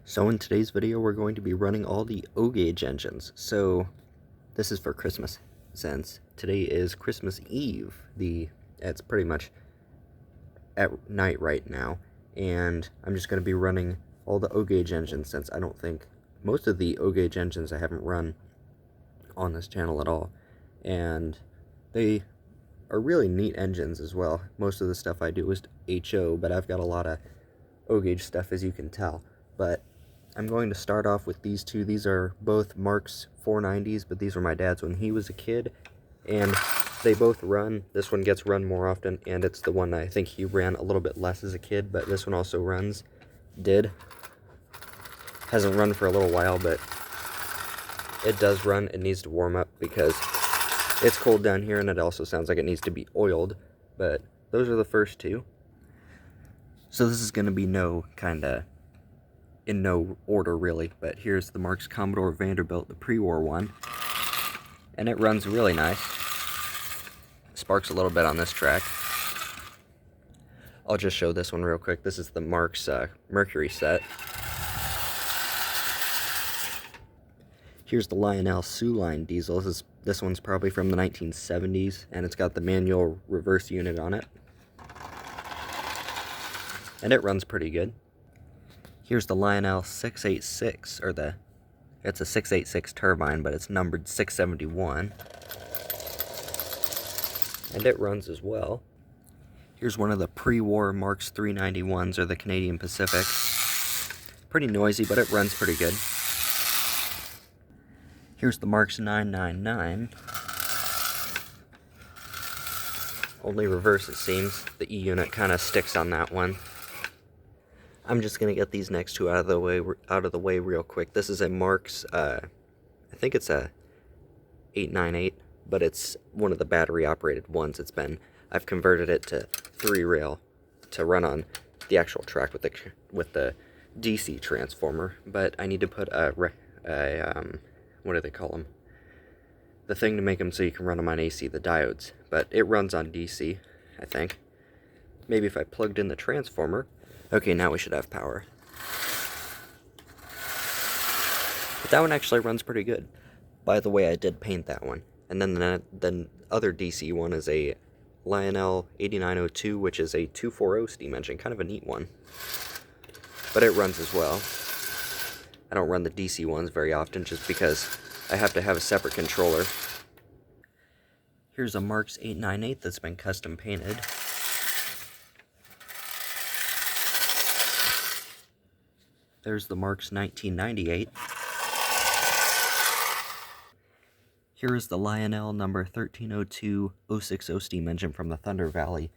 So in today's video, we're going to be running all the O-Gauge engines. So this is for Christmas, since today is Christmas Eve. It's pretty much at night right now, and I'm just going to be running all the O-Gauge engines, since I don't think most of the O-Gauge engines I haven't run on this channel at all, and they are really neat engines as well. Most of the stuff I do is HO, but I've got a lot of O-Gauge stuff, as you can tell. But I'm going to start off with these two. These are both Marx 490s, but these were my dad's when he was a kid, and they both run. This one gets run more often, and it's the one I think he ran a little bit less as a kid, but this one also runs. Hasn't run for a little while, but it does run. It needs to warm up because it's cold down here, and it also sounds like it needs to be oiled. But those are the first two. So this is going to be in no order really, but here's the Marx Commodore Vanderbilt, the pre-war one, and it runs really nice. Sparks a little bit on this track. I'll just show this one real quick. This is the Marx Mercury set. Here's the Lionel Sioux Line diesel. This one's probably from the 1970s, and it's got the manual reverse unit on it, and it runs pretty good. Here's the Lionel 686, it's a 686 turbine, but it's numbered 671, and it runs as well. Here's one of the pre-war Marx 391s, or the Canadian Pacific. Pretty noisy, but it runs pretty good. Here's the Marx 999. Only reverse, it seems. The E unit kind of sticks on that one. I'm just gonna get these next two out of the way real quick. This is a Marx, I think it's a 898, but it's one of the battery operated ones. I've converted it to 3-rail to run on the actual track with the DC transformer. But I need to put what do they call them? The thing to make them so you can run them on AC, the diodes. But it runs on DC, I think. Maybe if I plugged in the transformer. Okay, now we should have power. But that one actually runs pretty good. By the way, I did paint that one. And then the other DC one is a Lionel 8902, which is a 240 steam engine. Kind of a neat one. But it runs as well. I don't run the DC ones very often just because I have to have a separate controller. Here's a Marx 898 that's been custom painted. There's the Marx 1998. Here is the Lionel number 1302 060 steam engine from the Thunder Valley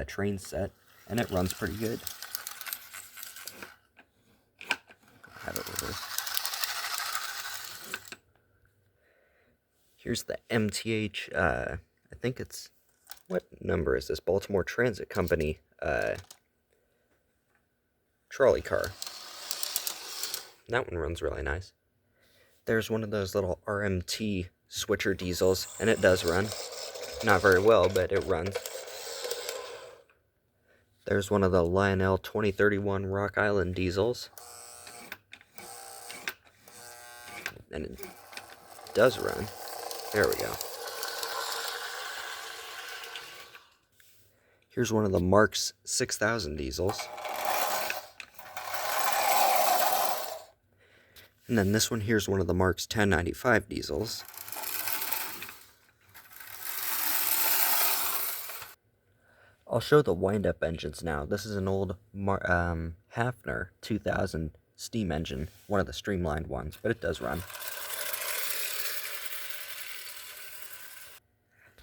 train set, and it runs pretty good. Have it reversed. Here's the MTH, I think it's, what number is this? Baltimore Transit Company trolley car. That one runs really nice. There's one of those little RMT switcher diesels, and it does run. Not very well, but it runs. There's one of the Lionel 2031 Rock Island diesels. And it does run. There we go. Here's one of the Marx 6000 diesels. And then this one here's one of the Marx 1095 diesels. I'll show the wind-up engines now. This is an old Hafner 2000 steam engine, one of the streamlined ones, but it does run.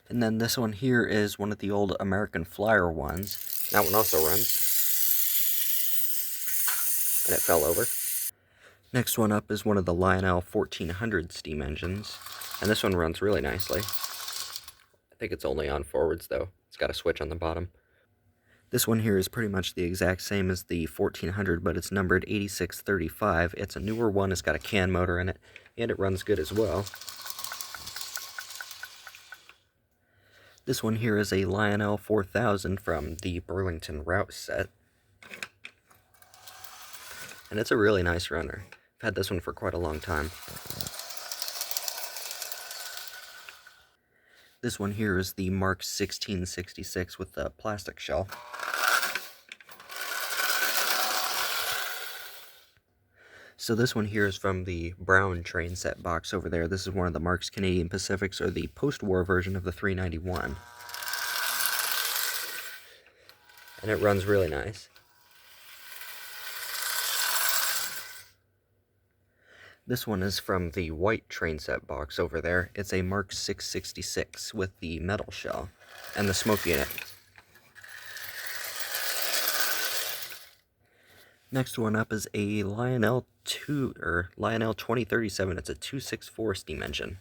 And then this one here is one of the old American Flyer ones. That one also runs. And it fell over. Next one up is one of the Lionel 1400 steam engines, and this one runs really nicely. I think it's only on forwards though. It's got a switch on the bottom. This one here is pretty much the exact same as the 1400, but it's numbered 8635. It's a newer one. It's got a CAN motor in it, and it runs good as well. This one here is a Lionel 4000 from the Burlington Route set. and it's a really nice runner. I've had this one for quite a long time. This one here is the Mark 1666 with the plastic shell. So this one here is from the brown train set box over there. This is one of the Marks Canadian Pacifics, or the post-war version of the 391. And it runs really nice. This one is from the white train set box over there. It's a Mark 666 with the metal shell and the smoke unit. Next one up is a Lionel 2037. It's a 264 steam engine.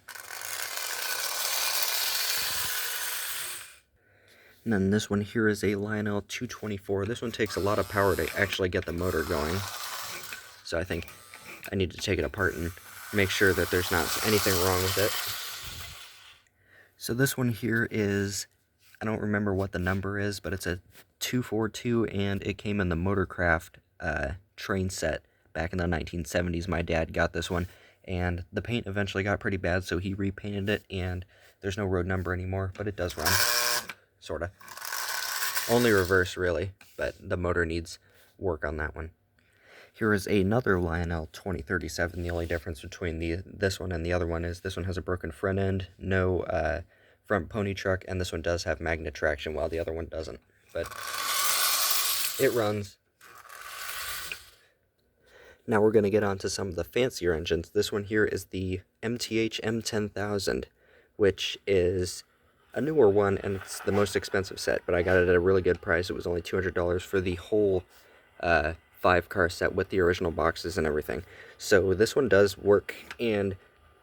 And then this one here is a Lionel 224. This one takes a lot of power to actually get the motor going. So I think I need to take it apart and make sure that there's not anything wrong with it. So this one here is, I don't remember what the number is, but it's a 242, and it came in the Motorcraft train set back in the 1970s. My dad got this one, and the paint eventually got pretty bad, so he repainted it, and there's no road number anymore, but it does run. Sorta. Only reverse, really, but the motor needs work on that one. Here is another Lionel 2037. The only difference between this one and the other one is this one has a broken front end, no front pony truck, and this one does have magnet traction while the other one doesn't. But it runs. Now we're going to get on to some of the fancier engines. This one here is the MTH M10000, which is a newer one, and it's the most expensive set, but I got it at a really good price. It was only $200 for the whole 5-car set with the original boxes and everything. So this one does work, and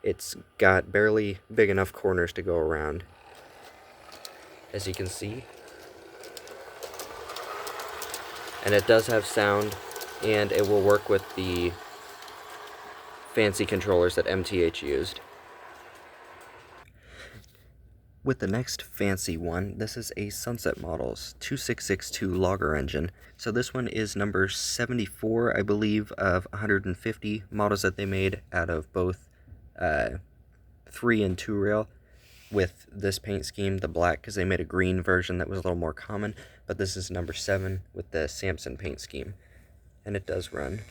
it's got barely big enough corners to go around, as you can see. And it does have sound, and it will work with the fancy controllers that MTH used. With the next fancy one, this is a Sunset Models 2662 logger engine. So this one is number 74, I believe, of 150 models that they made out of both 3 and 2 rail with this paint scheme, the black, because they made a green version that was a little more common, but this is number 7 with the Samson paint scheme, and it does run.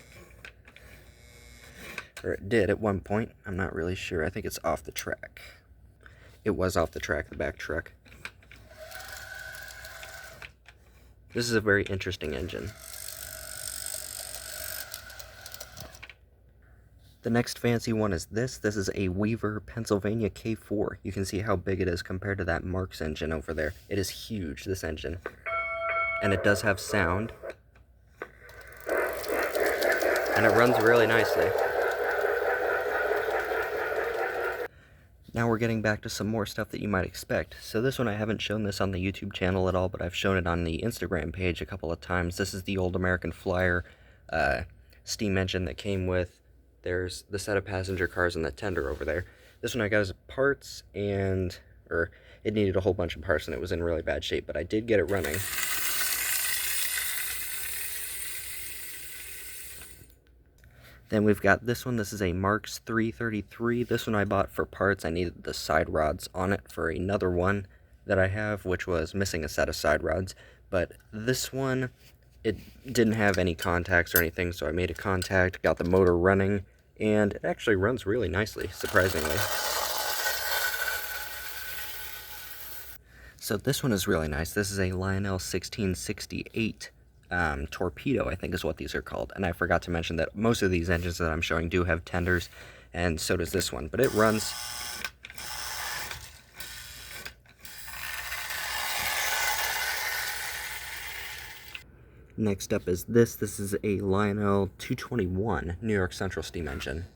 Or it did at one point. I'm not really sure. I think it's off the track. It was off the track, the back truck. This is a very interesting engine. The next fancy one is this. This is a Weaver Pennsylvania K4. You can see how big it is compared to that Marks engine over there. It is huge, this engine. And it does have sound. And it runs really nicely. Now we're getting back to some more stuff that you might expect. So this one, I haven't shown this on the YouTube channel at all, but I've shown it on the Instagram page a couple of times. This is the old American Flyer steam engine that came with, there's the set of passenger cars and the tender over there. This one I got as parts, and, or it needed a whole bunch of parts and it was in really bad shape, but I did get it running. Then we've got this one. This is a Marks 333. This one I bought for parts. I needed the side rods on it for another one that I have, which was missing a set of side rods. But this one, it didn't have any contacts or anything, so I made a contact, got the motor running, and it actually runs really nicely, surprisingly. So this one is really nice. This is a Lionel 1668. Torpedo, I think is what these are called, and I forgot to mention that most of these engines that I'm showing do have tenders, and so does this one, but it runs. Next up is this. This is a Lionel 221 New York Central steam engine.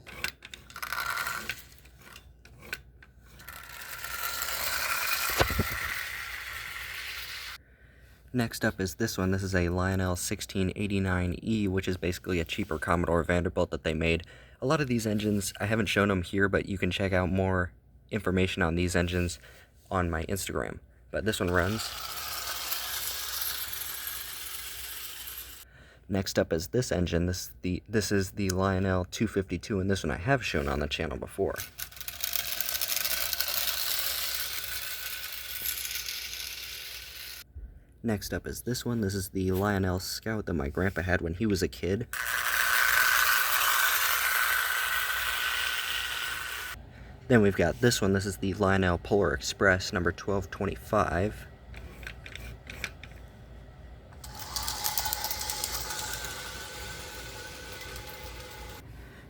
Next up is this one. This is a Lionel 1689E, which is basically a cheaper Commodore Vanderbilt that they made. A lot of these engines, I haven't shown them here, but you can check out more information on these engines on my Instagram. But this one runs. Next up is this engine. This is the Lionel 252, and this one I have shown on the channel before. Next up is this one. This is the Lionel Scout that my grandpa had when he was a kid. Then we've got this one. This is the Lionel Polar Express number 1225.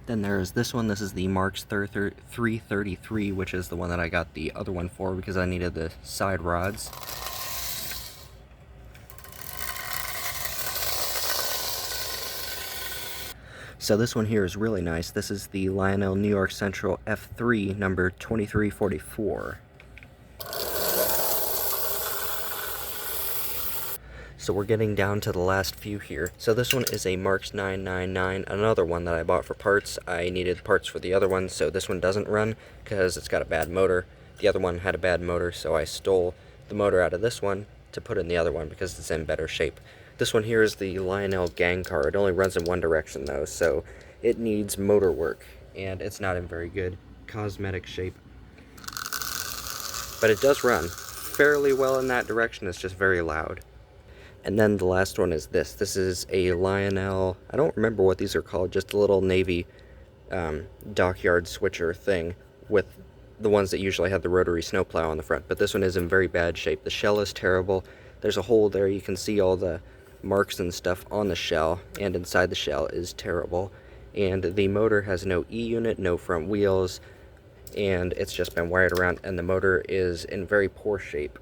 Then there is this one. This is the Marks 333, which is the one that I got the other one for because I needed the side rods. So this one here is really nice. This is the Lionel New York Central F3 number 2344. So we're getting down to the last few here. So this one is a Marks 999, another one that I bought for parts. I needed parts for the other one, so this one doesn't run because it's got a bad motor. The other one had a bad motor, so I stole the motor out of this one to put in the other one because it's in better shape. This one here is the Lionel Gang Car. It only runs in one direction though, so it needs motor work, and it's not in very good cosmetic shape. But it does run fairly well in that direction. It's just very loud. And then the last one is this. This is a Lionel, I don't remember what these are called, just a little Navy dockyard switcher thing with the ones that usually have the rotary snowplow on the front. But this one is in very bad shape. The shell is terrible. There's a hole there. You can see all the marks and stuff on the shell, and inside the shell is terrible. And the motor has no E-unit, no front wheels, and it's just been wired around, and the motor is in very poor shape.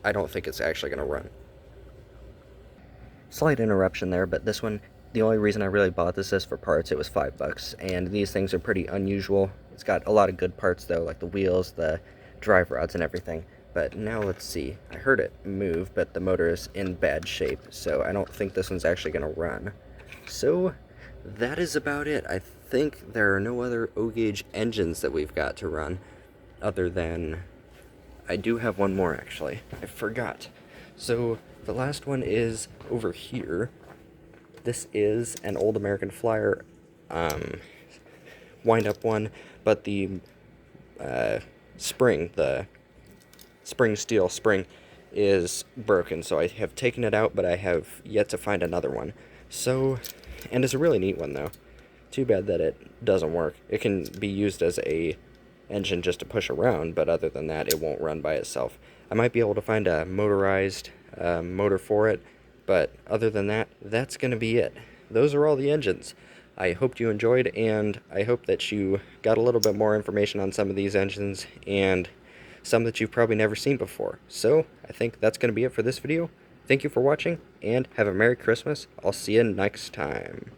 I don't think it's actually going to run. Slight interruption there, but this one, the only reason I really bought this is for parts. It was $5, and these things are pretty unusual. It's got a lot of good parts though, like the wheels, the drive rods, and everything. But now let's see. I heard it move, but the motor is in bad shape, so I don't think this one's actually going to run. So that is about it. I think there are no other O-gauge engines that we've got to run, other than... I do have one more actually. I forgot. So the last one is over here. This is an old American Flyer wind-up one, but the spring, the spring steel spring, is broken. So I have taken it out, but I have yet to find another one. So, and it's a really neat one though. Too bad that it doesn't work. It can be used as a engine just to push around, but other than that, it won't run by itself. I might be able to find a motorized motor for it, but other than that, that's going to be it. Those are all the engines. I hope you enjoyed, and I hope that you got a little bit more information on some of these engines, and some that you've probably never seen before. So, I think that's going to be it for this video. Thank you for watching, and have a Merry Christmas. I'll see you next time.